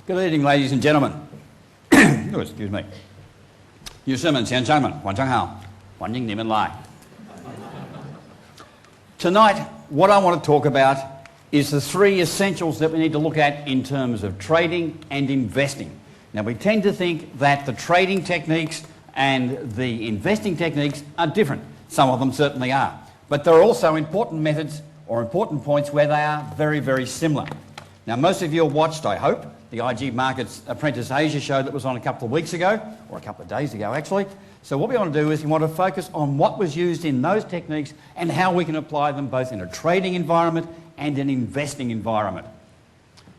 Good evening, ladies and gentlemen. Oh, excuse me. 女士们、先生们，晚上好，欢迎你们来。Tonight, what I want to talk about is the three essentials that we need to look at in terms of trading and investing. Now, we tend to think that the trading techniques and the investing techniques are different. Some of them certainly are. But there are also important methods or important points where they are very, very similar. Now, most of you have watched, I hope, the IG Markets Apprentice Asia show that was on a couple of weeks ago, or a couple of days ago actually. So what we want to do is we want to focus on what was used in those techniques and how we can apply them both in a trading environment and an investing environment.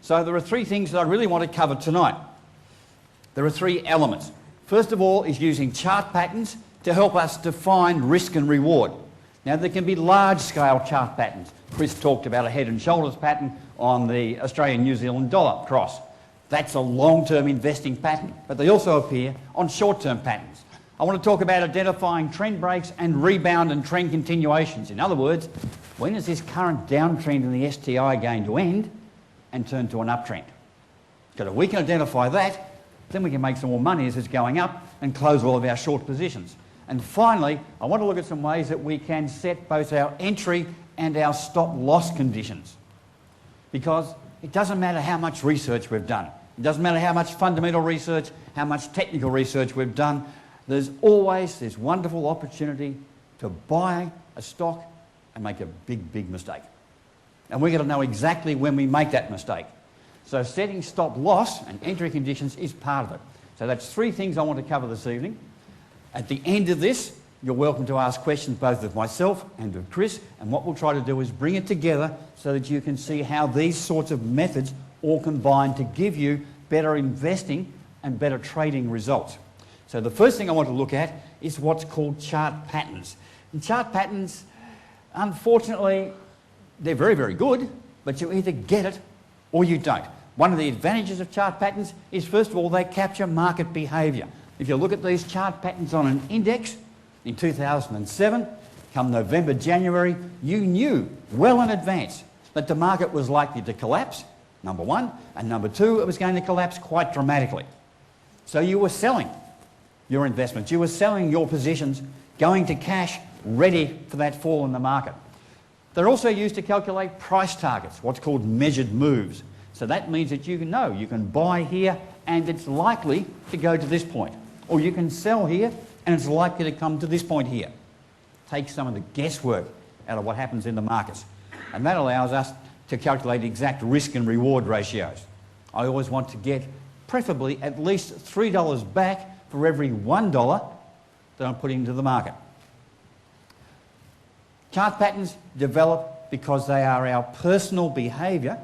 So there are three things that I really want to cover tonight. There are three elements. First of all is using chart patterns to help us define risk and reward. Now there can be large-scale chart patterns. Chris talked about a head and shoulders pattern on the Australian-New Zealand dollar cross. That's a long-term investing pattern, but they also appear on short-term patterns. I want to talk about identifying trend breaks and rebound and trend continuations. In other words, when is this current downtrend in the STI going to end and turn to an uptrend? Because if we can identify that, then we can make some more money as it's going up and close all of our short positions. And finally, I want to look at some ways that we can set both our entry and our stop loss conditions. Because it doesn't matter how much research we've done. It doesn't matter how much fundamental research, how much technical research we've done. There's always this wonderful opportunity to buy a stock and make a big, big mistake. And we've got to know exactly when we make that mistake. So setting stop loss and entry conditions is part of it. So that's three things I want to cover this evening. At the end of this, you're welcome to ask questions both of myself and of Chris, and what we'll try to do is bring it together so that you can see how these sorts of methods all combine to give you better investing and better trading results. So the first thing I want to look at is what's called chart patterns. And chart patterns, unfortunately, they're very, very good, but you either get it or you don't. One of the advantages of chart patterns is, first of all, they capture market behaviour. If you look at these chart patterns on an index in 2007, come November, January, you knew well in advance that the market was likely to collapse, number one, and number two, it was going to collapse quite dramatically. So you were selling your investments, you were selling your positions, going to cash, ready for that fall in the market. They're also used to calculate price targets, what's called measured moves. So that means that you know you can buy here and it's likely to go to this point. Or you can sell here and it's likely to come to this point here. Take some of the guesswork out of what happens in the markets. And that allows us to calculate exact risk and reward ratios. I always want to get preferably at least $3 back for every $1 that I'm putting into the market. Chart patterns develop because they are our personal behaviour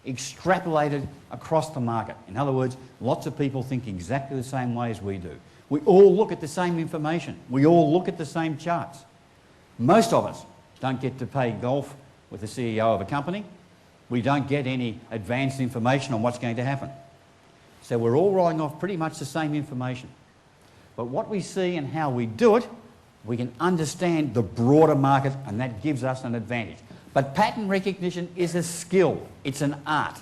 extrapolated across the market. In other words, lots of people think exactly the same way as we do. We all look at the same information. We all look at the same charts. Most of us don't get to play golf with the CEO of a company. We don't get any advanced information on what's going to happen. So we're all rolling off pretty much the same information. But what we see and how we do it, we can understand the broader market, and that gives us an advantage. But pattern recognition is a skill. It's an art.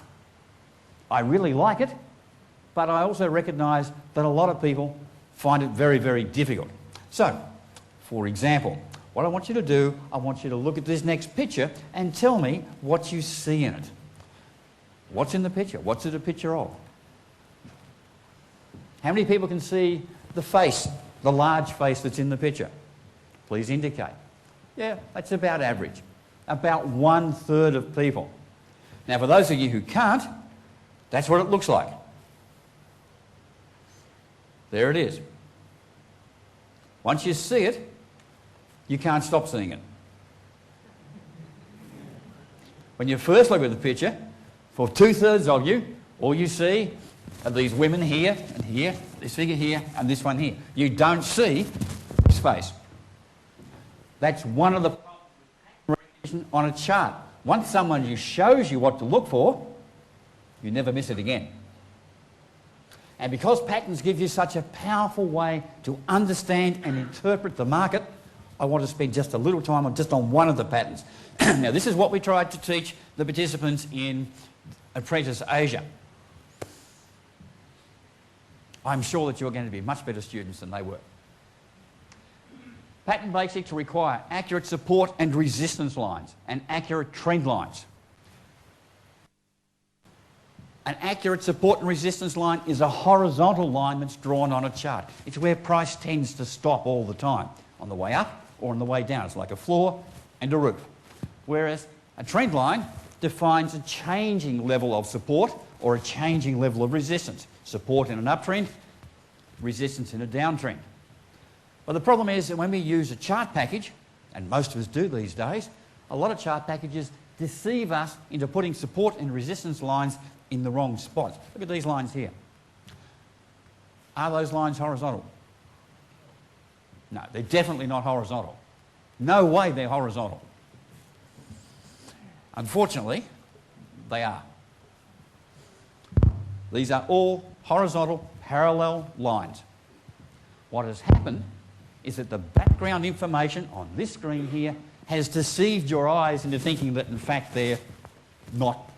I really like it, but I also recognise that a lot of people find it very, very difficult. So, for example, what I want you to do, I want you to look at this next picture and tell me what you see in it. What's in the picture? What's it a picture of? How many people can see the face, the large face that's in the picture? Please indicate. Yeah, that's about average. About 1/3 of people. Now, for those of you who can't, that's what it looks like. There it is. Once you see it, you can't stop seeing it. When you first look at the picture, for 2/3 of you, all you see are these women here and here, this figure here and this one here. You don't see his face. That's one of the problems with pattern recognition on a chart. Once someone just shows you what to look for, you never miss it again. And because patterns give you such a powerful way to understand and interpret the market, I want to spend just a little time on one of the patterns. Now, this is what we tried to teach the participants in Apprentice Asia. I'm sure that you're going to be much better students than they were. Pattern basics require accurate support and resistance lines and accurate trend lines. An accurate support and resistance line is a horizontal line that's drawn on a chart. It's where price tends to stop all the time, on the way up or on the way down. It's like a floor and a roof. Whereas a trend line defines a changing level of support or a changing level of resistance. Support in an uptrend, resistance in a downtrend. But the problem is that when we use a chart package, and most of us do these days, a lot of chart packages deceive us into putting support and resistance lines in the wrong spots. Look at these lines here. Are those lines horizontal? No, they're definitely not horizontal. No way they're horizontal. Unfortunately, they are. These are all horizontal parallel lines. What has happened is that the background information on this screen here has deceived your eyes into thinking that in fact they're not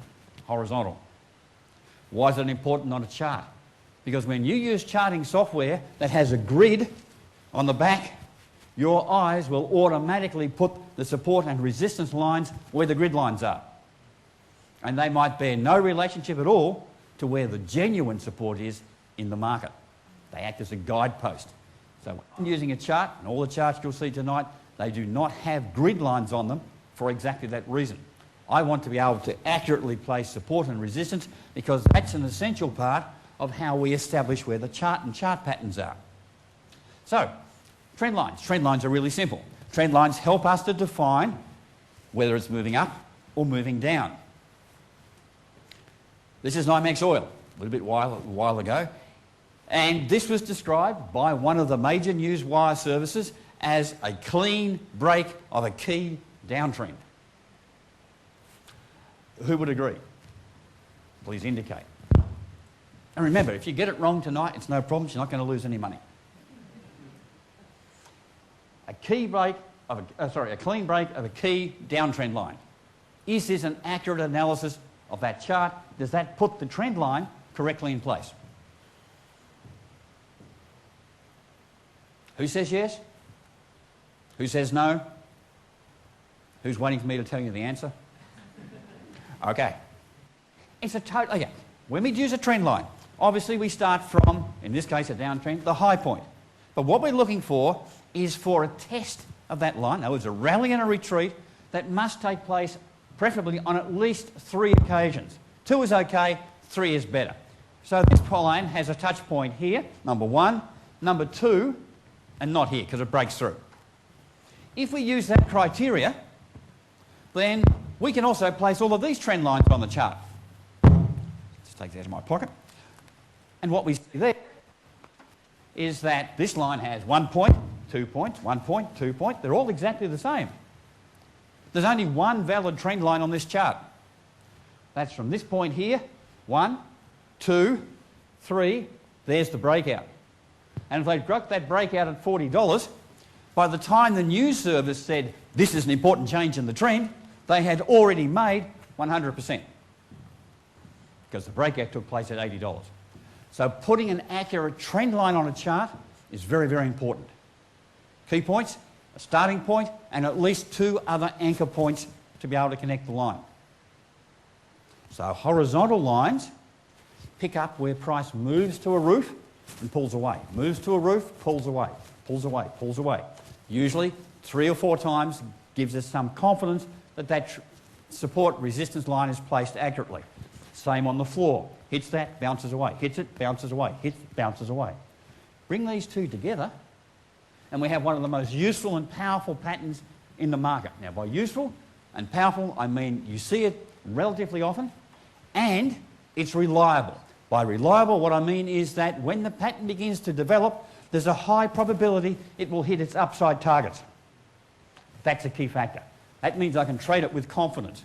horizontal. Why is it important on a chart? Because when you use charting software that has a grid on the back, your eyes will automatically put the support and resistance lines where the grid lines are. And they might bear no relationship at all to where the genuine support is in the market. They act as a guidepost. So when I'm using a chart, and all the charts you'll see tonight, they do not have grid lines on them for exactly that reason. I want to be able to accurately place support and resistance because that's an essential part of how we establish where the chart and chart patterns are. So, trend lines. Trend lines are really simple. Trend lines help us to define whether it's moving up or moving down. This is NYMEX oil, a little bit while ago, and this was described by one of the major news wire services as a clean break of a key downtrend. Who would agree? Please indicate. And remember, if you get it wrong tonight, it's no problem. You're not going to lose any money. A clean break of a key downtrend line. Is this an accurate analysis of that chart? Does that put the trend line correctly in place? Who says yes? Who says no? Who's waiting for me to tell you the answer? Okay. It's a total... Okay. When we use a trend line, obviously we start from, in this case a downtrend, the high point. But what we're looking for is for a test of that line. That was a rally and a retreat that must take place preferably on at least 3 occasions. 2 is okay, 3 is better. So this line has a touch point here, number 1, number 2, and not here because it breaks through. If we use that criteria, then we can also place all of these trend lines on the chart. Just take that out of my pocket. And what we see there is that this line has 1 point, 2 points, 1 point, 2 point. They're all exactly the same. There's only one valid trend line on this chart. That's from this point here, 1, 2, 3, there's the breakout. And if they'd got that breakout at $40, by the time the news service said this is an important change in the trend, they had already made 100% because the breakout took place at $80. So putting an accurate trend line on a chart is very, very important. Key points, a starting point, and at least 2 other anchor points to be able to connect the line. So horizontal lines pick up where price moves to a roof and pulls away. Moves to a roof, pulls away, pulls away, pulls away. Usually 3 or 4 times gives us some confidence that that support resistance line is placed accurately. Same on the floor. Hits that, bounces away. Hits it, bounces away. Hits, bounces away. Bring these 2 together and we have one of the most useful and powerful patterns in the market. Now by useful and powerful I mean you see it relatively often and it's reliable. By reliable what I mean is that when the pattern begins to develop there's a high probability it will hit its upside targets. That's a key factor. That means I can trade it with confidence.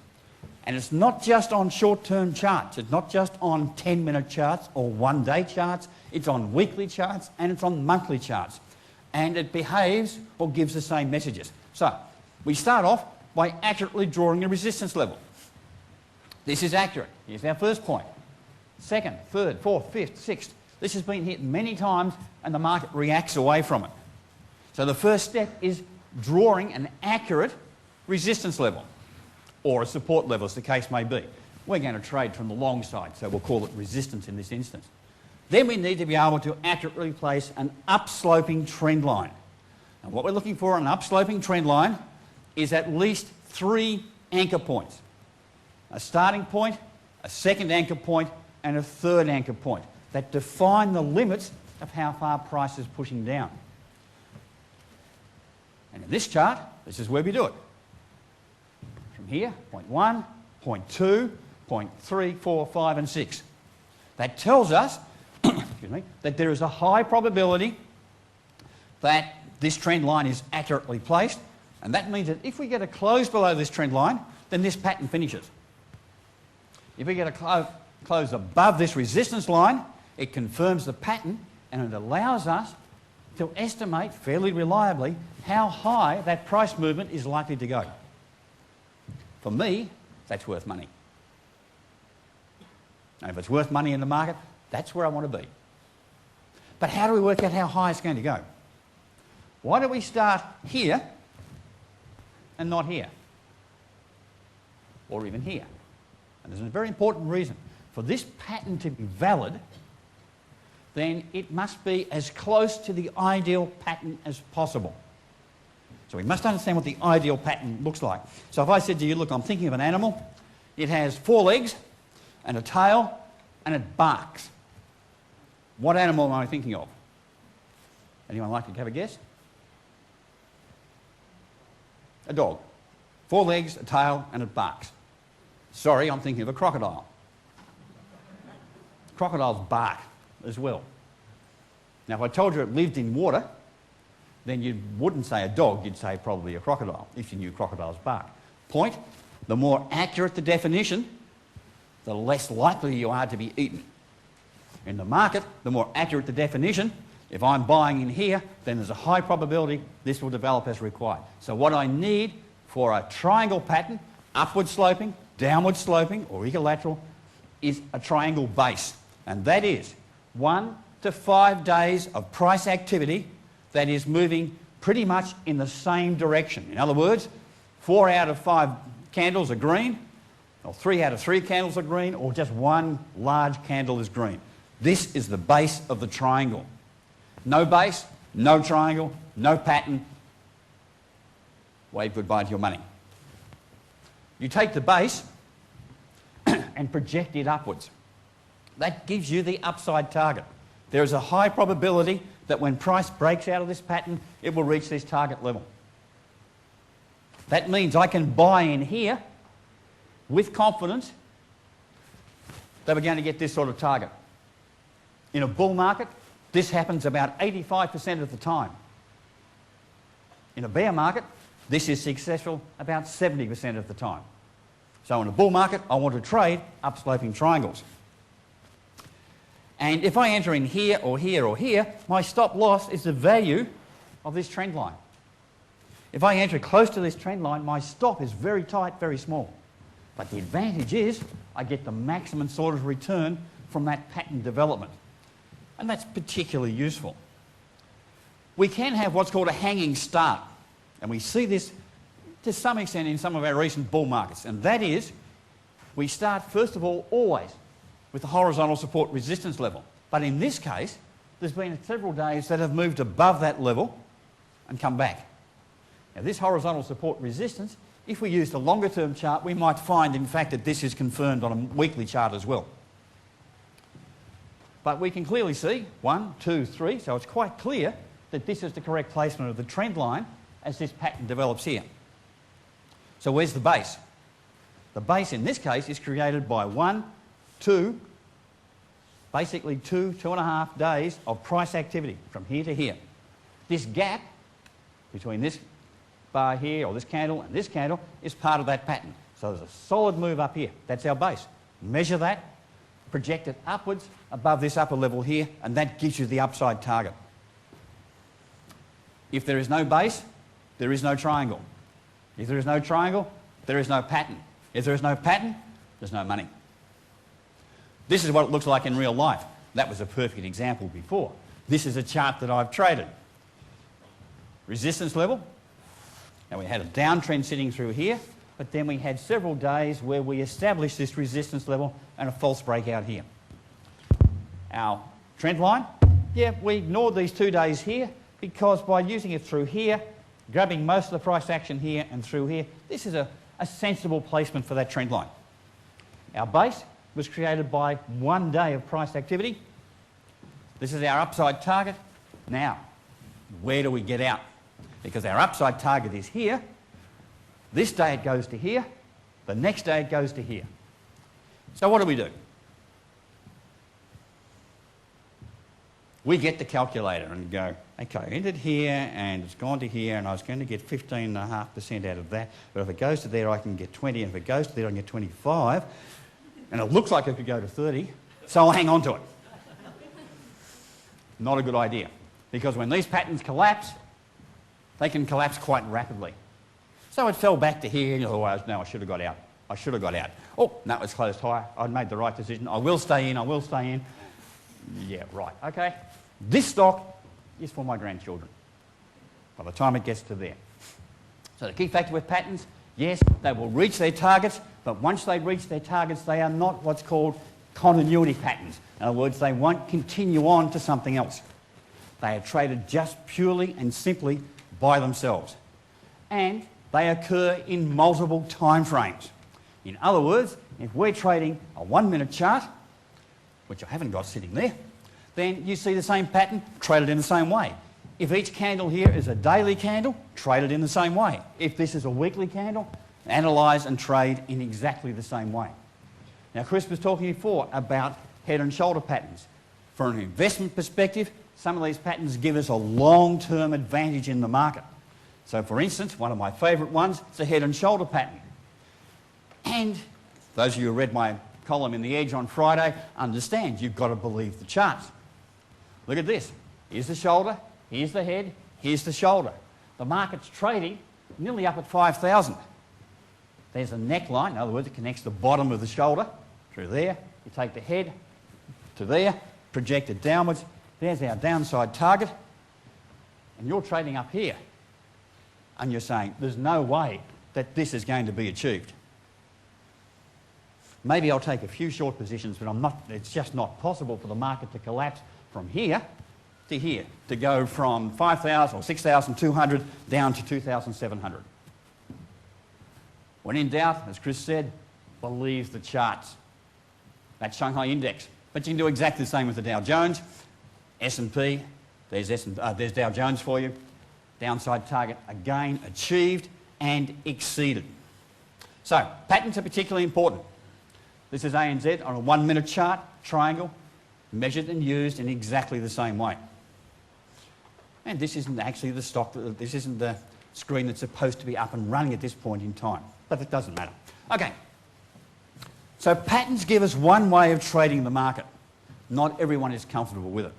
And it's not just on short-term charts. It's not just on 10-minute charts or one-day charts. It's on weekly charts and it's on monthly charts. And it behaves or gives the same messages. So we start off by accurately drawing a resistance level. This is accurate. Here's our first point. Second, third, fourth, fifth, sixth. This has been hit many times and the market reacts away from it. So the first step is drawing an accurate resistance level, or a support level as the case may be. We're going to trade from the long side, so we'll call it resistance in this instance. Then we need to be able to accurately place an upsloping trend line. And what we're looking for in an upsloping trend line is at least 3 anchor points. A starting point, a second anchor point, and a third anchor point that define the limits of how far price is pushing down. And in this chart, this is where we do it. From here, point 1, point 2, point 3, 4, 5 and 6. That tells us excuse me, that there is a high probability that this trend line is accurately placed, and that means that if we get a close below this trend line, then this pattern finishes. If we get a close above this resistance line, it confirms the pattern and it allows us to estimate fairly reliably how high that price movement is likely to go. For me, that's worth money. And if it's worth money in the market, that's where I want to be. But how do we work out how high it's going to go? Why do we start here and not here? Or even here? And there's a very important reason. For this pattern to be valid, then it must be as close to the ideal pattern as possible. So we must understand what the ideal pattern looks like. So if I said to you, look, I'm thinking of an animal, it has 4 legs and a tail and it barks. What animal am I thinking of? Anyone like to have a guess? A dog. 4 legs, a tail and it barks. Sorry, I'm thinking of a crocodile. Crocodiles bark as well. Now, if I told you it lived in water, then you wouldn't say a dog, you'd say probably a crocodile, if you knew crocodiles bark. Point, the more accurate the definition, the less likely you are to be eaten. In the market, the more accurate the definition, if I'm buying in here, then there's a high probability this will develop as required. So what I need for a triangle pattern, upward sloping, downward sloping, or equilateral, is a triangle base. And that is 1 to 5 days of price activity that is moving pretty much in the same direction. In other words, 4 out of 5 candles are green, or 3 out of 3 candles are green, or just 1 large candle is green. This is the base of the triangle. No base, no triangle, no pattern. Wave goodbye to your money. You take the base and project it upwards. That gives you the upside target. There is a high probability that when price breaks out of this pattern, it will reach this target level. That means I can buy in here with confidence that we're going to get this sort of target. In a bull market, this happens about 85% of the time. In a bear market, this is successful about 70% of the time. So in a bull market, I want to trade upsloping triangles. And if I enter in here or here or here, my stop loss is the value of this trend line. If I enter close to this trend line, my stop is very tight, very small. But the advantage is I get the maximum sort of return from that pattern development. And that's particularly useful. We can have what's called a hanging start. And we see this to some extent in some of our recent bull markets. And that is, we start first of all always with the horizontal support resistance level. But in this case, there's been several days that have moved above that level and come back. Now this horizontal support resistance, if we use the longer term chart, we might find in fact that this is confirmed on a weekly chart as well. But we can clearly see 1, 2, 3, so it's quite clear that this is the correct placement of the trend line as this pattern develops here. So where's the base? The base in this case is created by 1, 2, basically 2.5 days of price activity from here to here. This gap between this bar here or this candle and this candle is part of that pattern. So there's a solid move up here. That's our base. Measure that, project it upwards above this upper level here, and that gives you the upside target. If there is no base, there is no triangle. If there is no triangle, there is no pattern. If there is no pattern, there's no money. This is what it looks like in real life. That was a perfect example before. This is a chart that I've traded. Resistance level. Now we had a downtrend sitting through here, but then we had several days where we established this resistance level and a false breakout here. Our trend line, yeah, we ignored these 2 days here because by using it through here, grabbing most of the price action here and through here, this is a sensible placement for that trend line. Our base was created by 1 day of price activity. This is our upside target. Now, where do we get out? Because our upside target is here. This day it goes to here. The next day it goes to here. So what do? We get the calculator and go, okay, I entered here and it's gone to here and I was going to get 15.5% out of that, but if it goes to there I can get 20, and if it goes to there I can get 25, and it looks like it could go to 30, so I'll hang on to it. Not a good idea, because when these patterns collapse, they can collapse quite rapidly. So it fell back to here, and you thought, no, I should have got out. I should have got out. Oh, no, it's closed higher. I'd made the right decision. I will stay in, I will stay in. Yeah, right, okay. This stock is for my grandchildren by the time it gets to there. So the key factor with patterns, yes, they will reach their targets, but once they reach their targets, they are not what's called continuity patterns. In other words, they won't continue on to something else. They are traded just purely and simply by themselves. And they occur in multiple time frames. In other words, if we're trading a 1 minute chart, which I haven't got sitting there, then you see the same pattern traded in the same way. If each candle here is a daily candle, trade it in the same way. If this is a weekly candle, analyse and trade in exactly the same way. Now, Chris was talking before about head and shoulder patterns. From an investment perspective, some of these patterns give us a long-term advantage in the market. So, for instance, one of my favourite ones is a head and shoulder pattern. And those of you who read my column in The Edge on Friday understand you've got to believe the charts. Look at this. Here's the shoulder, here's the head, here's the shoulder. The market's trading nearly up at 5,000. There's a neckline, in other words, it connects the bottom of the shoulder through there. You take the head to there, project it downwards. There's our downside target. And you're trading up here. And you're saying, there's no way that this is going to be achieved. Maybe I'll take a few short positions, but it's just not possible for the market to collapse from here, to go from 5,000 or 6,200 down to 2,700. When in doubt, as Chris said, believe the charts. That's Shanghai Index. But you can do exactly the same with the Dow Jones. S&P, there's Dow Jones for you. Downside target again achieved and exceeded. So, patterns are particularly important. This is ANZ on a 1 minute chart, triangle, measured and used in exactly the same way. And this isn't actually the stock, this isn't the screen that's supposed to be up and running at this point in time, but it doesn't matter. Okay, so patterns give us one way of trading the market. Not everyone is comfortable with it.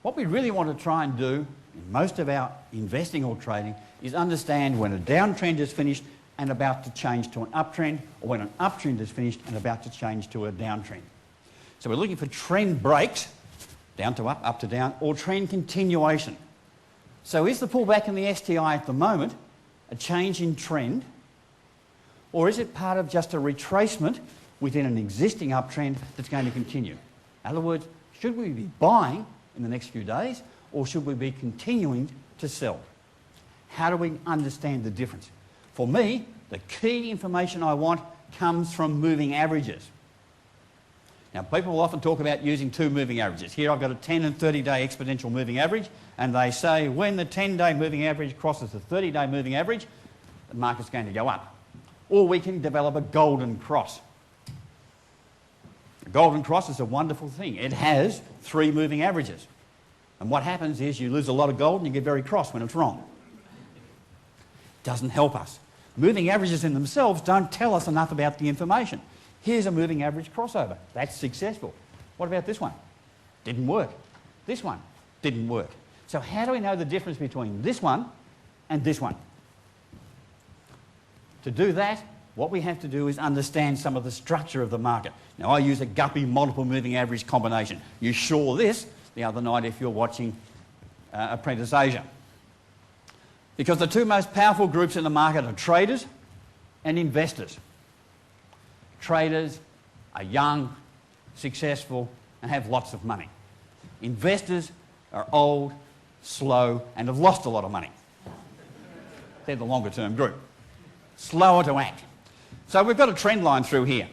What we really want to try and do in most of our investing or trading is understand when a downtrend is finished and about to change to an uptrend, or when an uptrend is finished and about to change to a downtrend. So we're looking for trend breaks, down to up to down, or trend continuation. So is the pullback in the STI at the moment a change in trend, or is it part of just a retracement within an existing uptrend that's going to continue? In other words, should we be buying in the next few days, or should we be continuing to sell? How do we understand the difference? For me, the key information I want comes from moving averages. Now, people will often talk about using two moving averages. Here I've got a 10 and 30-day exponential moving average, and they say when the 10-day moving average crosses the 30-day moving average, the market's going to go up. Or we can develop a golden cross. A golden cross is a wonderful thing. It has three moving averages. And what happens is you lose a lot of gold and you get very cross when it's wrong. Doesn't help us. Moving averages in themselves don't tell us enough about the information. Here's a moving average crossover. That's successful. What about this one? Didn't work. This one didn't work. So how do we know the difference between this one and this one? To do that, what we have to do is understand some of the structure of the market. Now, I use a Guppy multiple moving average combination. You saw this the other night if you're watching Apprentice Asia. Because the two most powerful groups in the market are traders and investors. Traders are young, successful, and have lots of money. Investors are old, slow, and have lost a lot of money. They're the longer term group. Slower to act. So we've got a trend line through here.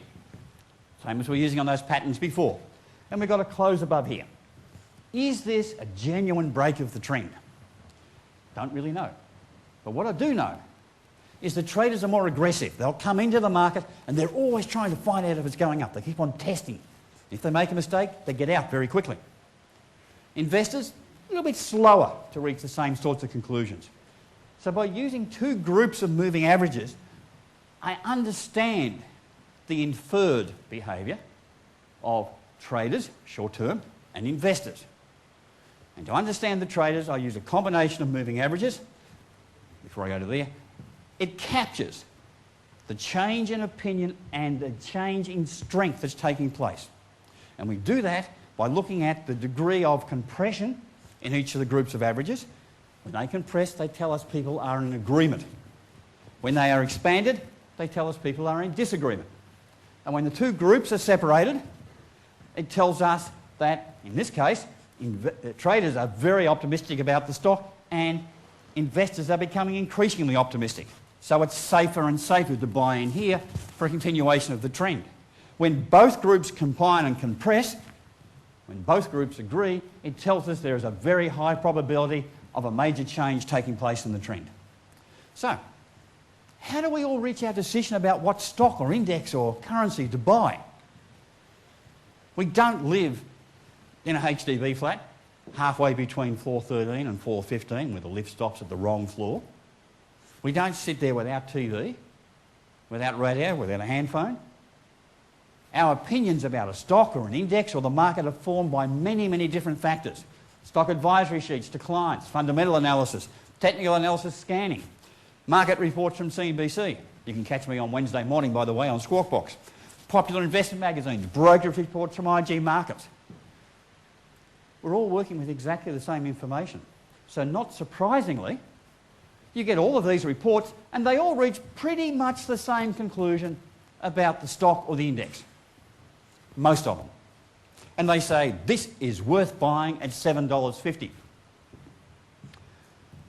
Same as we're using on those patterns before. And we've got a close above here. Is this a genuine break of the trend? Don't really know. But what I do know is that traders are more aggressive. They'll come into the market and they're always trying to find out if it's going up. They keep on testing. If they make a mistake, they get out very quickly. Investors, a little bit slower to reach the same sorts of conclusions. So by using two groups of moving averages, I understand the inferred behaviour of traders, short term, and investors. And to understand the traders, I use a combination of moving averages. Before I go to there, it captures the change in opinion and the change in strength that's taking place. And we do that by looking at the degree of compression in each of the groups of averages. When they compress, they tell us people are in agreement. When they are expanded, they tell us people are in disagreement. And when the two groups are separated, it tells us that, in this case, traders are very optimistic about the stock and investors are becoming increasingly optimistic. So it's safer and safer to buy in here for a continuation of the trend. When both groups combine and compress, when both groups agree, it tells us there is a very high probability of a major change taking place in the trend. So, how do we all reach our decision about what stock or index or currency to buy? We don't live in a HDB flat, halfway between floor 13 and floor 15, where the lift stops at the wrong floor. We don't sit there without TV, without radio, without a handphone. Our opinions about a stock or an index or the market are formed by many, many different factors. Stock advisory sheets to clients, fundamental analysis, technical analysis scanning, market reports from CNBC. You can catch me on Wednesday morning, by the way, on Squawk Box. Popular investment magazines, brokerage reports from IG Markets. We're all working with exactly the same information. So not surprisingly, you get all of these reports and they all reach pretty much the same conclusion about the stock or the index. Most of them. And they say, this is worth buying at $7.50.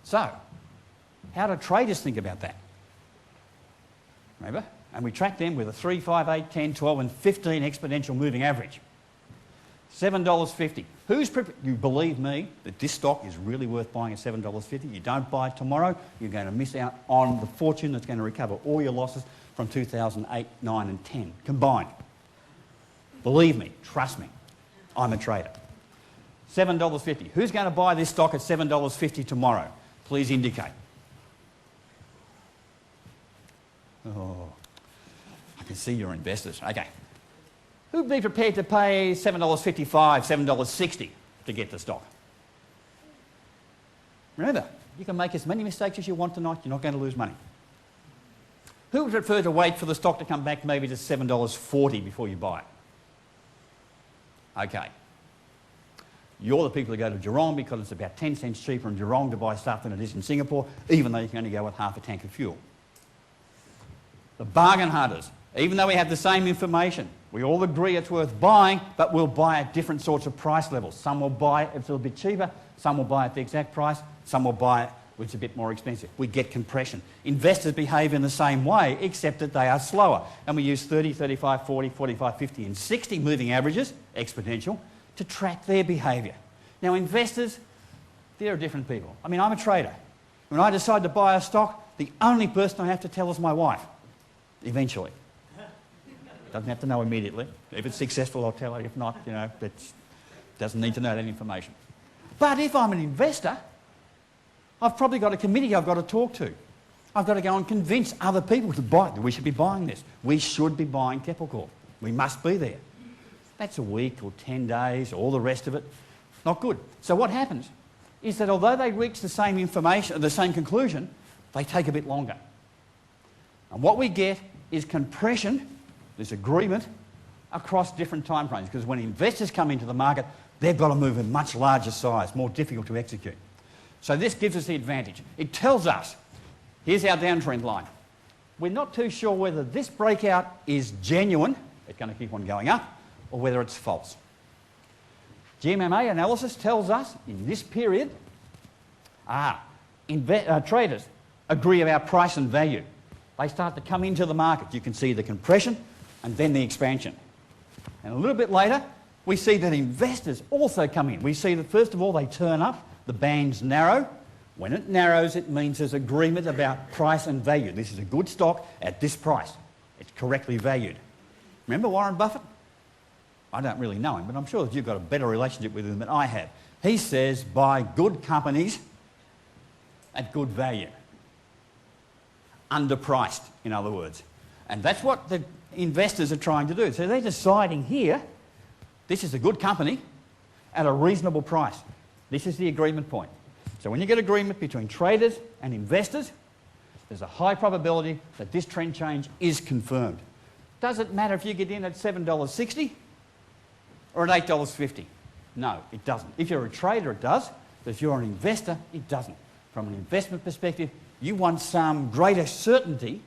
So, how do traders think about that? Remember? And we track them with a 3, 5, 8, 10, 12 and 15 exponential moving average. $7.50. You believe me that this stock is really worth buying at $7.50? You don't buy it tomorrow, you're going to miss out on the fortune that's going to recover all your losses from 2008, 9 and 10 combined. Believe me, trust me, I'm a trader. $7.50. Who's going to buy this stock at $7.50 tomorrow? Please indicate. Oh, I can see your investors. Okay. Who'd be prepared to pay $7.55, $7.60 to get the stock? Remember, you can make as many mistakes as you want tonight, you're not going to lose money. Who would prefer to wait for the stock to come back maybe to $7.40 before you buy it? Okay. You're the people who go to Geelong because it's about 10 cents cheaper in Geelong to buy stuff than it is in Singapore, even though you can only go with half a tank of fuel. The bargain hunters, even though we have the same information, we all agree it's worth buying, but we'll buy at different sorts of price levels. Some will buy it if it's a little bit cheaper, some will buy at the exact price, some will buy it which is a bit more expensive. We get compression. Investors behave in the same way, except that they are slower. And we use 30, 35, 40, 45, 50 and 60 moving averages, exponential, to track their behaviour. Now investors, they're different people. I mean, I'm a trader. When I decide to buy a stock, the only person I have to tell is my wife, eventually. Doesn't have to know immediately. If it's successful, I'll tell her. If not, you know, it doesn't need to know that information. But if I'm an investor, I've probably got a committee I've got to talk to. I've got to go and convince other people to buy it. We should be buying this. We should be buying Keppel Corp. We must be there. That's a week or 10 days, all the rest of it. Not good. So what happens is that although they reach the same information, the same conclusion, they take a bit longer. And what we get is compression, this agreement, across different time frames. Because when investors come into the market, they've got to move in much larger size, more difficult to execute. So this gives us the advantage. It tells us, here's our downtrend line. We're not too sure whether this breakout is genuine, it's going to keep on going up, or whether it's false. GMMA analysis tells us in this period, traders agree about price and value. They start to come into the market. You can see the compression and then the expansion. And a little bit later, we see that investors also come in. We see that first of all they turn up, the bands narrow. When it narrows, it means there's agreement about price and value. This is a good stock at this price. It's correctly valued. Remember Warren Buffett? I don't really know him, but I'm sure that you've got a better relationship with him than I have. He says buy good companies at good value. Underpriced, in other words. And that's what the investors are trying to do. So they're deciding here, this is a good company at a reasonable price. This is the agreement point. So when you get agreement between traders and investors, there's a high probability that this trend change is confirmed. Does it matter if you get in at $7.60 or at $8.50? No, it doesn't. If you're a trader, it does. But if you're an investor, it doesn't. From an investment perspective, you want some greater certainty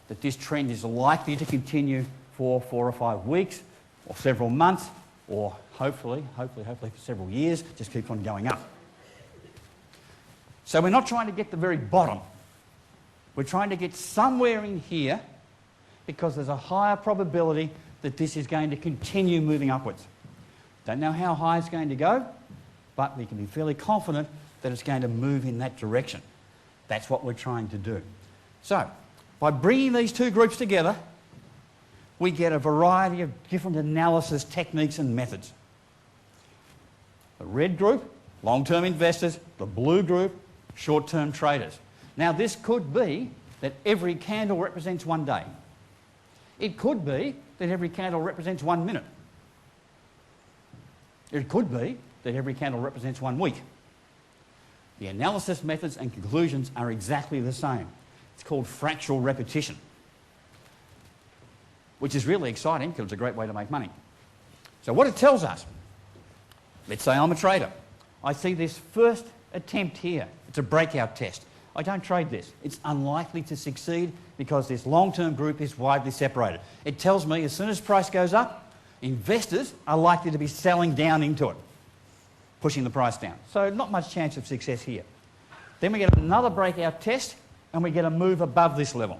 that this trend is likely to continue for 4 or 5 weeks or several months or hopefully for several years, just keep on going up. So we're not trying to get the very bottom. We're trying to get somewhere in here because there's a higher probability that this is going to continue moving upwards. Don't know how high it's going to go, but we can be fairly confident that it's going to move in that direction. That's what we're trying to do. So, by bringing these two groups together, we get a variety of different analysis techniques and methods. The red group, long-term investors. The blue group, short-term traders. Now, this could be that every candle represents 1 day. It could be that every candle represents 1 minute. It could be that every candle represents 1 week. The analysis methods and conclusions are exactly the same. It's called fractional repetition, which is really exciting because it's a great way to make money. So what it tells us, let's say I'm a trader. I see this first attempt here. It's a breakout test. I don't trade this. It's unlikely to succeed because this long-term group is widely separated. It tells me as soon as price goes up, investors are likely to be selling down into it, pushing the price down. So not much chance of success here. Then we get another breakout test and we get a move above this level.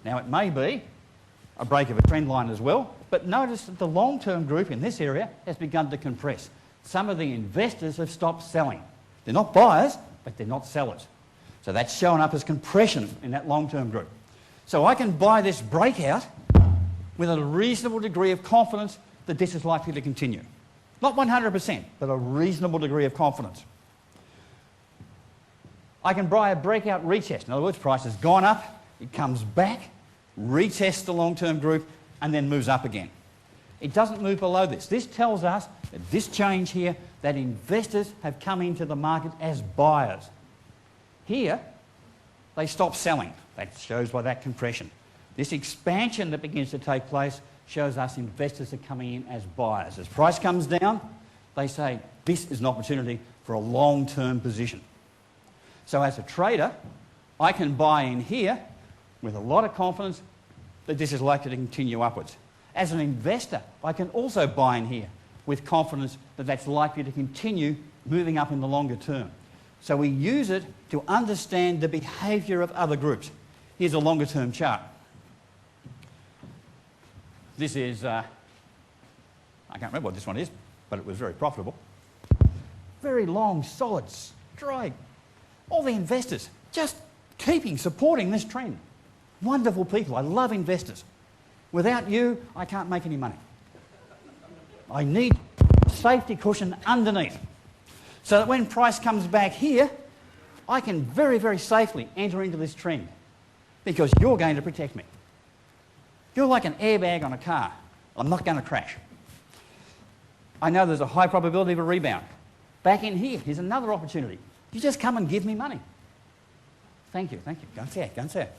Now it may be a break of a trend line as well, but notice that the long-term group in this area has begun to compress. Some of the investors have stopped selling. They're not buyers, but they're not sellers. So that's showing up as compression in that long-term group. So I can buy this breakout with a reasonable degree of confidence that this is likely to continue. Not 100%, but a reasonable degree of confidence. I can buy a breakout retest. In other words, price has gone up, it comes back, retests the long-term group, and then moves up again. It doesn't move below this. This tells us that this change here, that investors have come into the market as buyers. Here, they stop selling. That shows by that compression. This expansion that begins to take place shows us investors are coming in as buyers. As price comes down, they say, this is an opportunity for a long-term position. So as a trader, I can buy in here with a lot of confidence that this is likely to continue upwards. As an investor, I can also buy in here with confidence that that's likely to continue moving up in the longer term. So we use it to understand the behaviour of other groups. Here's a longer term chart. This is, I can't remember what this one is, but it was very profitable. Very long, solid, straight. All the investors just supporting this trend. Wonderful people. I love investors. Without you, I can't make any money. I need a safety cushion underneath so that when price comes back here, I can very, very safely enter into this trend because you're going to protect me. You're like an airbag on a car. I'm not going to crash. I know there's a high probability of a rebound. Back in here, here's another opportunity. You just come and give me money. Thank you, thank you. Go and say it, go and say it.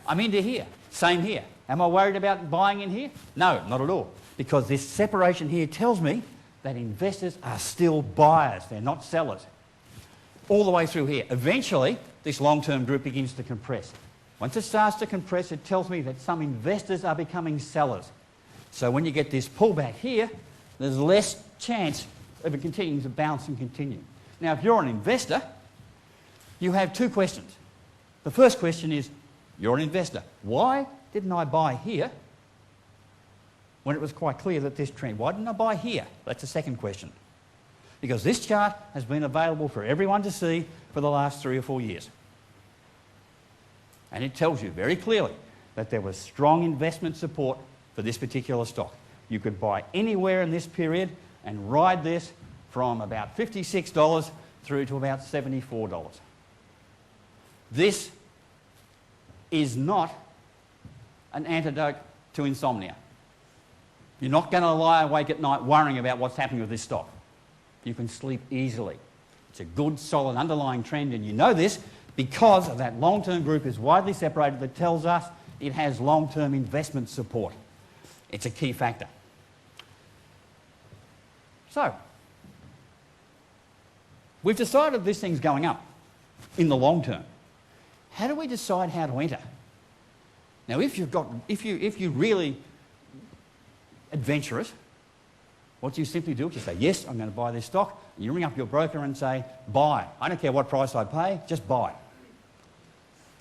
I'm into here. Same here. Am I worried about buying in here? No, not at all. Because this separation here tells me that investors are still buyers. They're not sellers. All the way through here. Eventually, this long-term group begins to compress. Once it starts to compress, it tells me that some investors are becoming sellers. So when you get this pullback here, there's less chance of it continuing to bounce and continue. Now, if you're an investor, you have two questions. The first question is, you're an investor. Why didn't I buy here when it was quite clear that this trend? Why didn't I buy here? That's the second question. Because this chart has been available for everyone to see for the last 3 or 4 years. And it tells you very clearly that there was strong investment support for this particular stock. You could buy anywhere in this period and ride this from about $56 through to about $74. This is not an antidote to insomnia. You're not going to lie awake at night worrying about what's happening with this stock. You can sleep easily. It's a good, solid underlying trend, and you know this because of that long-term group is widely separated that tells us it has long-term investment support. It's a key factor. So, we've decided this thing's going up in the long term. How do we decide how to enter? Now, if you're really adventurous, what you simply do is you say, yes, I'm going to buy this stock. And you ring up your broker and say, buy. I don't care what price I pay, just buy.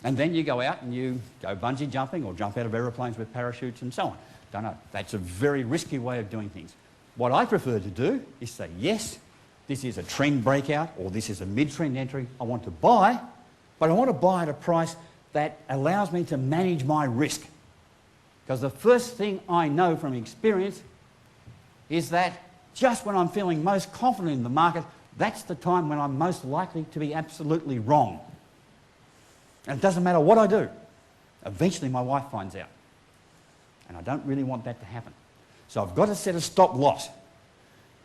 And then you go out and you go bungee jumping or jump out of aeroplanes with parachutes and so on. Don't know. That's a very risky way of doing things. What I prefer to do is say, yes, this is a trend breakout or this is a mid-trend entry. I want to buy, but I want to buy at a price that allows me to manage my risk. Because the first thing I know from experience is that just when I'm feeling most confident in the market, that's the time when I'm most likely to be absolutely wrong. And it doesn't matter what I do. Eventually my wife finds out. And I don't really want that to happen. So I've got to set a stop loss.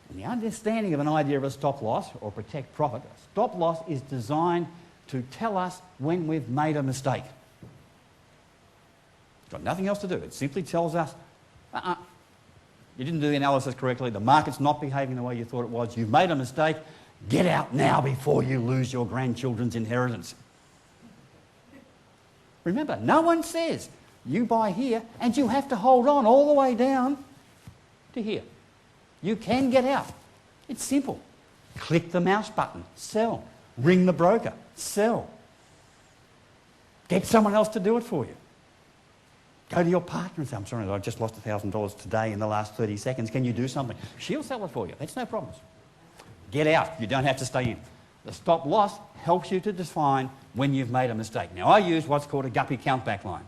And the understanding of an idea of a stop loss or protect profit, a stop loss is designed to tell us when we've made a mistake. It's got nothing else to do. It simply tells us, you didn't do the analysis correctly, the market's not behaving the way you thought it was, you've made a mistake, get out now before you lose your grandchildren's inheritance. Remember, no one says you buy here and you have to hold on all the way down to here. You can get out. It's simple. Click the mouse button, sell. Ring the broker, sell. Get someone else to do it for you. Go to your partner and say, I'm sorry, I just lost $1,000 today in the last 30 seconds. Can you do something? She'll sell it for you. That's no problems. Get out. You don't have to stay in. The stop loss helps you to define when you've made a mistake. Now, I use what's called a guppy countback line.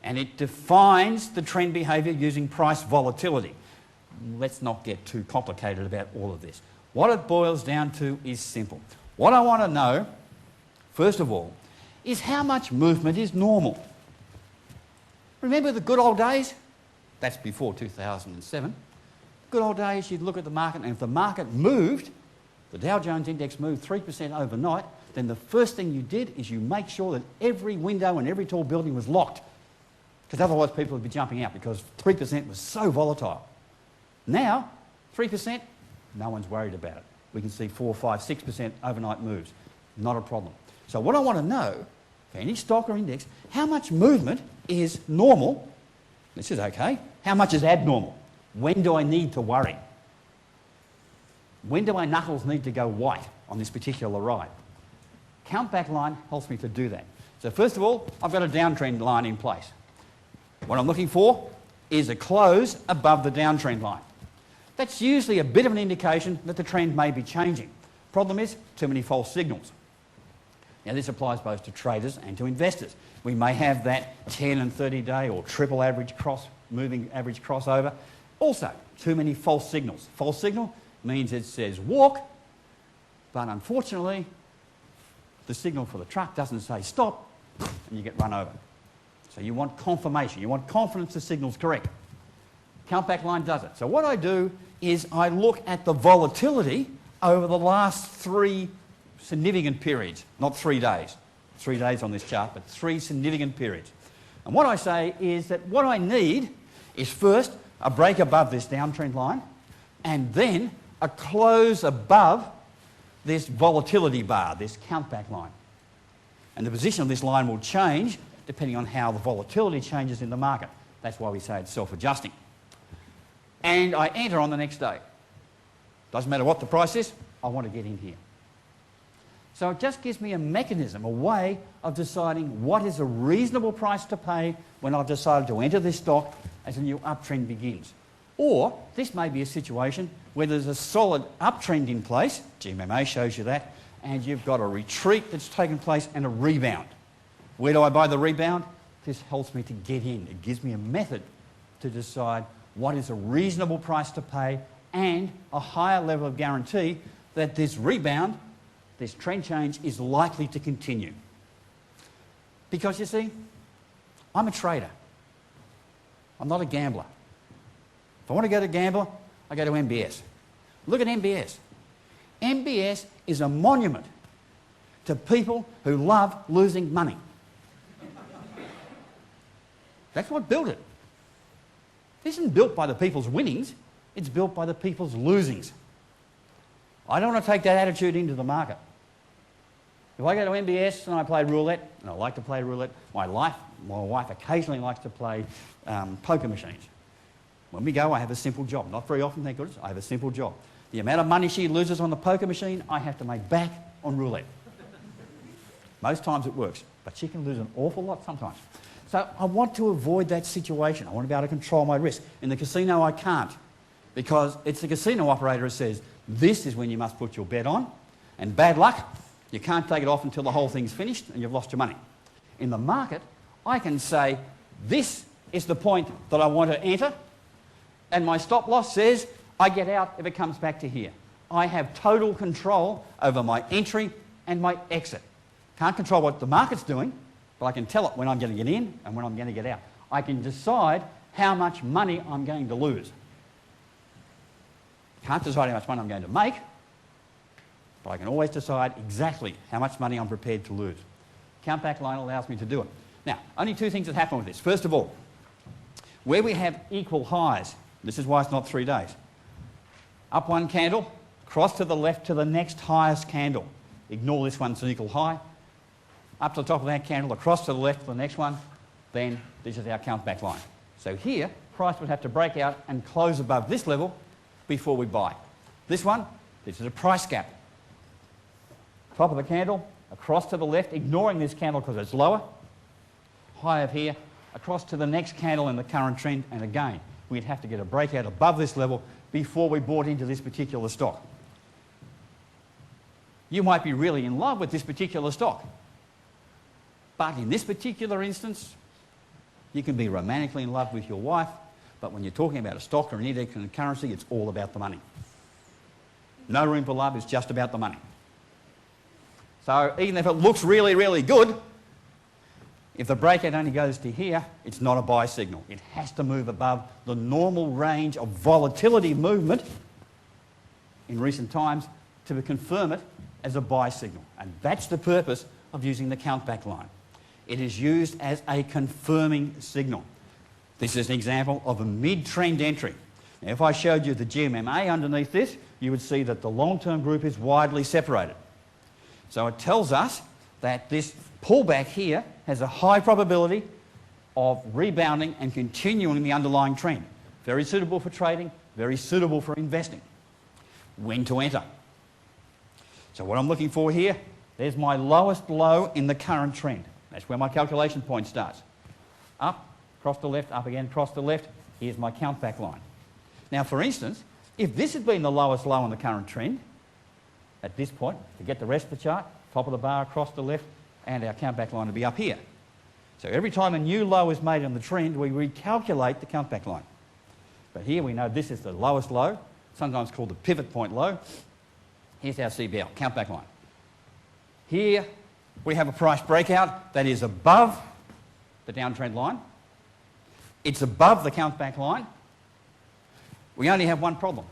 And it defines the trend behaviour using price volatility. Let's not get too complicated about all of this. What it boils down to is simple. What I want to know, first of all, is how much movement is normal. Remember the good old days? That's before 2007. Good old days, you'd look at the market, and if the market moved, the Dow Jones Index moved 3% overnight, then the first thing you did is you make sure that every window and every tall building was locked. Because otherwise people would be jumping out because 3% was so volatile. Now, 3%, no one's worried about it. We can see 4, 5, 6% overnight moves. Not a problem. So what I want to know, for any stock or index, how much movement is normal? This is okay. How much is abnormal? When do I need to worry? When do my knuckles need to go white on this particular ride? Countback line helps me to do that. So first of all, I've got a downtrend line in place. What I'm looking for is a close above the downtrend line. That's usually a bit of an indication that the trend may be changing. Problem is, too many false signals. Now this applies both to traders and to investors. We may have that 10 and 30 day or triple average moving average crossover. Also, too many false signals. False signal means it says walk, but unfortunately the signal for the truck doesn't say stop and you get run over. So you want confirmation. You want confidence the signal's correct. Countback line does it. So what I do is I look at the volatility over the last 3 significant periods, not 3 days. 3 days on this chart, but 3 significant periods. And what I say is that what I need is first a break above this downtrend line and then a close above this volatility bar, this countback line. And the position of this line will change depending on how the volatility changes in the market. That's why we say it's self-adjusting. And I enter on the next day. Doesn't matter what the price is, I want to get in here. So it just gives me a mechanism, a way of deciding what is a reasonable price to pay when I've decided to enter this stock as a new uptrend begins. Or this may be a situation where there's a solid uptrend in place, GMMA shows you that, and you've got a retreat that's taken place and a rebound. Where do I buy the rebound? This helps me to get in. It gives me a method to decide what is a reasonable price to pay and a higher level of guarantee that this rebound, this trend change, is likely to continue. Because you see, I'm a trader. I'm not a gambler. If I want to go to gambler, I go to MBS. Look at MBS. MBS is a monument to people who love losing money. That's what built it. It isn't built by the people's winnings, it's built by the people's losings. I don't want to take that attitude into the market. If I go to MBS and I play roulette, and I like to play roulette, my wife occasionally likes to play poker machines. When we go, I have a simple job. Not very often, thank goodness, I have a simple job. The amount of money she loses on the poker machine, I have to make back on roulette. Most times it works, but she can lose an awful lot sometimes. So I want to avoid that situation. I want to be able to control my risk. In the casino, I can't, because it's the casino operator who says, this is when you must put your bet on, and bad luck, you can't take it off until the whole thing's finished and you've lost your money. In the market, I can say, this is the point that I want to enter, and my stop loss says I get out if it comes back to here. I have total control over my entry and my exit. Can't control what the market's doing, but I can tell it when I'm going to get in and when I'm going to get out. I can decide how much money I'm going to lose. Can't decide how much money I'm going to make, but I can always decide exactly how much money I'm prepared to lose. Countback line allows me to do it. Now, only two things that happen with this. First of all, where we have equal highs, this is why it's not 3 days. Up one candle, cross to the left to the next highest candle. Ignore this one's an equal high. Up to the top of that candle, across to the left to the next one, then this is our countback line. So here, price would have to break out and close above this level before we buy. This one, this is a price gap. Top of the candle, across to the left, ignoring this candle because it's lower. High of here, across to the next candle in the current trend, and again, we'd have to get a breakout above this level before we bought into this particular stock. You might be really in love with this particular stock, but in this particular instance, you can be romantically in love with your wife, but when you're talking about a stock or an index and a currency, it's all about the money. No room for love, it's just about the money. So even if it looks really, really good, if the breakout only goes to here, it's not a buy signal. It has to move above the normal range of volatility movement in recent times to confirm it as a buy signal. And that's the purpose of using the countback line. It is used as a confirming signal. This is an example of a mid-trend entry. Now, if I showed you the GMMA underneath this, you would see that the long-term group is widely separated. So it tells us that this pullback here has a high probability of rebounding and continuing the underlying trend. Very suitable for trading, very suitable for investing. When to enter. So what I'm looking for here, there's my lowest low in the current trend. That's where my calculation point starts. Up, across the left, up again, across the left. Here's my countback line. Now, for instance, if this had been the lowest low in the current trend, at this point, to get the rest of the chart, top of the bar across the left, and our countback line would be up here. So every time a new low is made on the trend, we recalculate the countback line. But here we know this is the lowest low, sometimes called the pivot point low. Here's our CBL, countback line. Here we have a price breakout that is above the downtrend line. It's above the countback line. We only have one problem.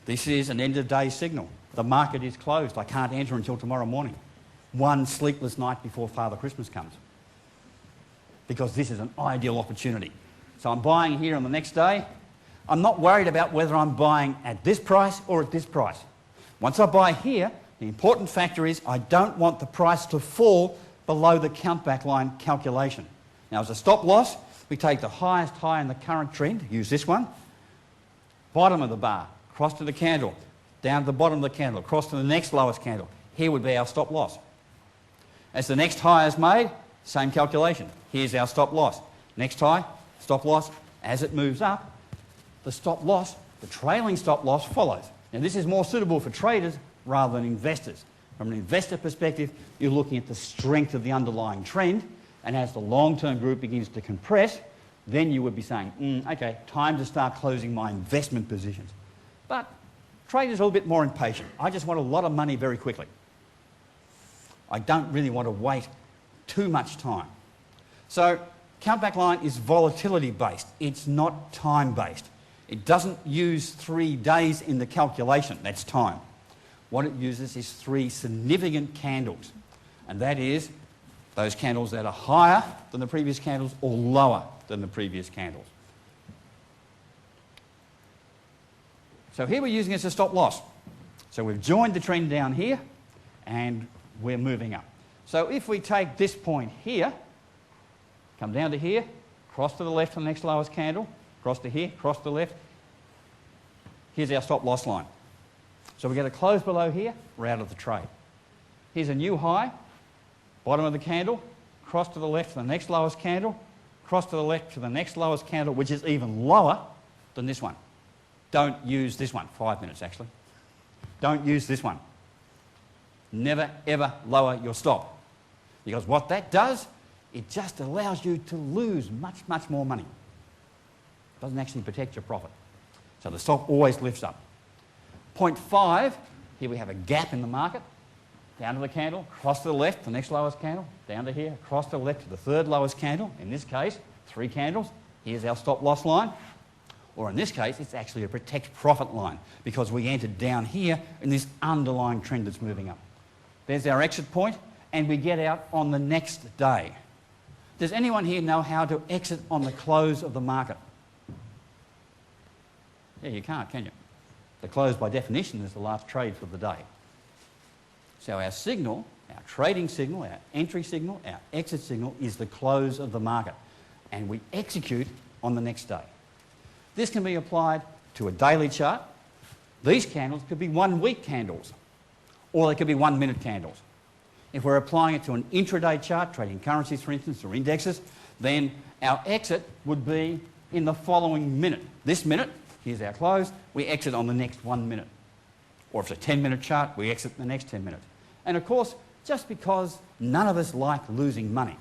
This is an end-of-day signal. The market is closed. I can't enter until tomorrow morning. One sleepless night before Father Christmas comes. because this is an ideal opportunity. So I'm buying here on the next day. I'm not worried about whether I'm buying at this price or at this price. Once I buy here, the important factor is I don't want the price to fall below the countback line calculation. Now, as a stop loss, we take the highest high in the current trend, use this one, bottom of the bar, cross to the candle, down to the bottom of the candle, across to the next lowest candle. Here would be our stop loss. As the next high is made, same calculation. Here's our stop loss. Next high, stop loss. As it moves up, the stop loss, the trailing stop loss follows. Now, this is more suitable for traders rather than investors. From an investor perspective, you're looking at the strength of the underlying trend, and as the long-term group begins to compress, then you would be saying, okay, time to start closing my investment positions. But traders are a little bit more impatient. I just want a lot of money very quickly. I don't really want to wait too much time. So countback line is volatility based. It's not time based. It doesn't use 3 days in the calculation. That's time. What it uses is 3 significant candles. And that is those candles that are higher than the previous candles or lower than the previous candles. So here we're using it as a stop loss. So we've joined the trend down here and we're moving up. So if we take this point here, come down to here, cross to the left on the next lowest candle, cross to here, cross to the left, here's our stop loss line. So we get a close below here, we're out of the trade. Here's a new high, bottom of the candle, cross to the left to the next lowest candle, cross to the left to the next lowest candle, which is even lower than this one. Don't use this one. 5 minutes, actually. Don't use this one. Never, ever lower your stop. Because what that does, it just allows you to lose much, much more money. It doesn't actually protect your profit. So the stop always lifts up. Point 5, here we have a gap in the market. Down to the candle, cross to the left, the next lowest candle, down to here, cross to the left to the third lowest candle. In this case, 3 candles. Here's our stop loss line. Or in this case, it's actually a protect profit line because we entered down here in this underlying trend that's moving up. There's our exit point, and we get out on the next day. Does anyone here know how to exit on the close of the market? Yeah, you can't, can you? The close, by definition, is the last trade for the day. So our signal, our trading signal, our entry signal, our exit signal is the close of the market. And we execute on the next day. This can be applied to a daily chart. These candles could be 1-week candles, or they could be 1-minute candles. If we're applying it to an intraday chart, trading currencies, for instance, or indexes, then our exit would be in the following minute. This minute, here's our close, we exit on the next 1 minute. Or if it's a 10-minute chart, we exit the next 10 minutes. And of course, just because none of us like losing money.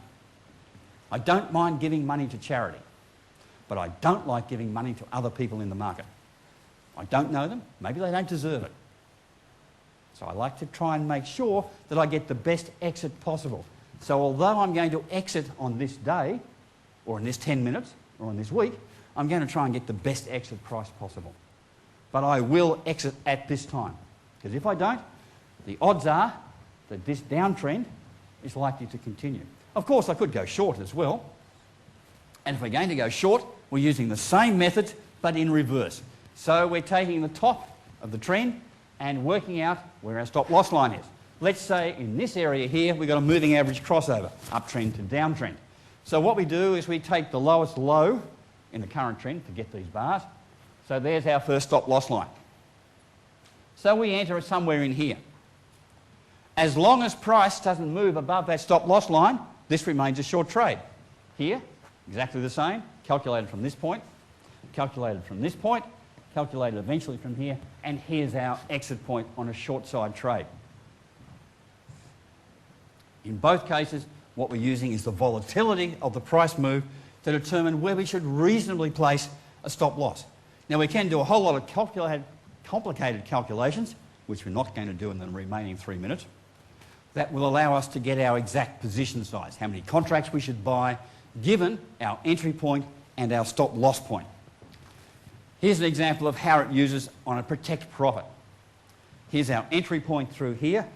I don't mind giving money to charity, but I don't like giving money to other people in the market. I don't know them, maybe they don't deserve it. So I like to try and make sure that I get the best exit possible. So although I'm going to exit on this day, or in this 10 minutes, or in this week, I'm going to try and get the best exit price possible. But I will exit at this time. Because if I don't, the odds are that this downtrend is likely to continue. Of course, I could go short as well. And if we're going to go short, we're using the same method, but in reverse. So we're taking the top of the trend and working out where our stop loss line is. Let's say in this area here, we've got a moving average crossover, uptrend to downtrend. So what we do is we take the lowest low in the current trend to get these bars. So there's our first stop loss line. So we enter somewhere in here. As long as price doesn't move above that stop loss line, this remains a short trade. Here, exactly the same, calculated from this point, calculated from this point, calculated eventually from here, and here's our exit point on a short side trade. In both cases, what we're using is the volatility of the price move to determine where we should reasonably place a stop loss. Now, we can do a whole lot of complicated calculations, which we're not going to do in the remaining 3 minutes, that will allow us to get our exact position size, how many contracts we should buy, given our entry point and our stop loss point. Here's an example of how it uses on a protect profit. Here's our entry point through here.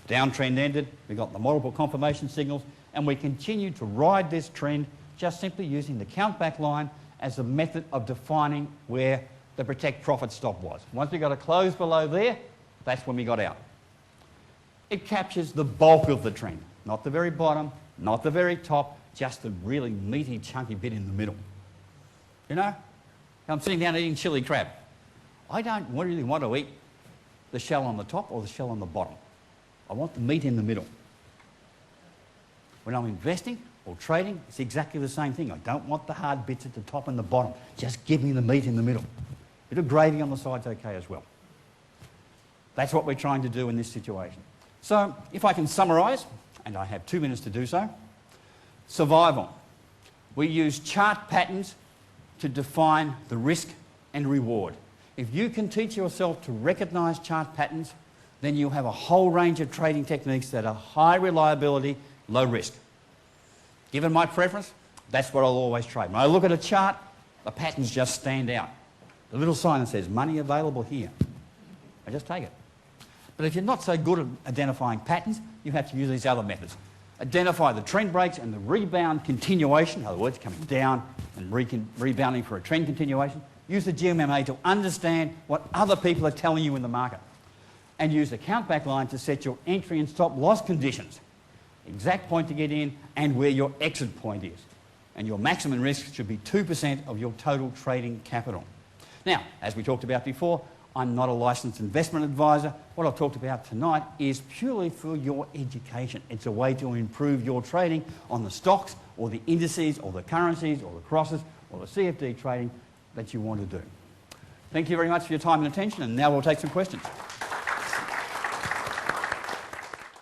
Downtrend ended, we've got the multiple confirmation signals, and we continue to ride this trend just simply using the count back line as a method of defining where the protect profit stop was. Once we got a close below there, that's when we got out. It captures the bulk of the trend, not the very bottom, not the very top, just the really meaty, chunky bit in the middle. You know, I'm sitting down eating chili crab. I don't really want to eat the shell on the top or the shell on the bottom. I want the meat in the middle. When I'm investing or trading, it's exactly the same thing. I don't want the hard bits at the top and the bottom. Just give me the meat in the middle. A bit of gravy on the side's okay as well. That's what we're trying to do in this situation. So if I can summarise, and I have 2 minutes to do so, survival. We use chart patterns to define the risk and reward. If you can teach yourself to recognise chart patterns, then you'll have a whole range of trading techniques that are high reliability, low risk. Given my preference, that's what I'll always trade. When I look at a chart, the patterns just stand out. The little sign that says money available here, I just take it. But if you're not so good at identifying patterns, you have to use these other methods. Identify the trend breaks and the rebound continuation, in other words, coming down and rebounding for a trend continuation. Use the GMMA to understand what other people are telling you in the market. And use the count back line to set your entry and stop loss conditions, exact point to get in and where your exit point is. And your maximum risk should be 2% of your total trading capital. Now, as we talked about before, I'm not a licensed investment advisor. What I've talked about tonight is purely for your education. It's a way to improve your trading on the stocks or the indices or the currencies or the crosses or the CFD trading that you want to do. Thank you very much for your time and attention, and now we'll take some questions.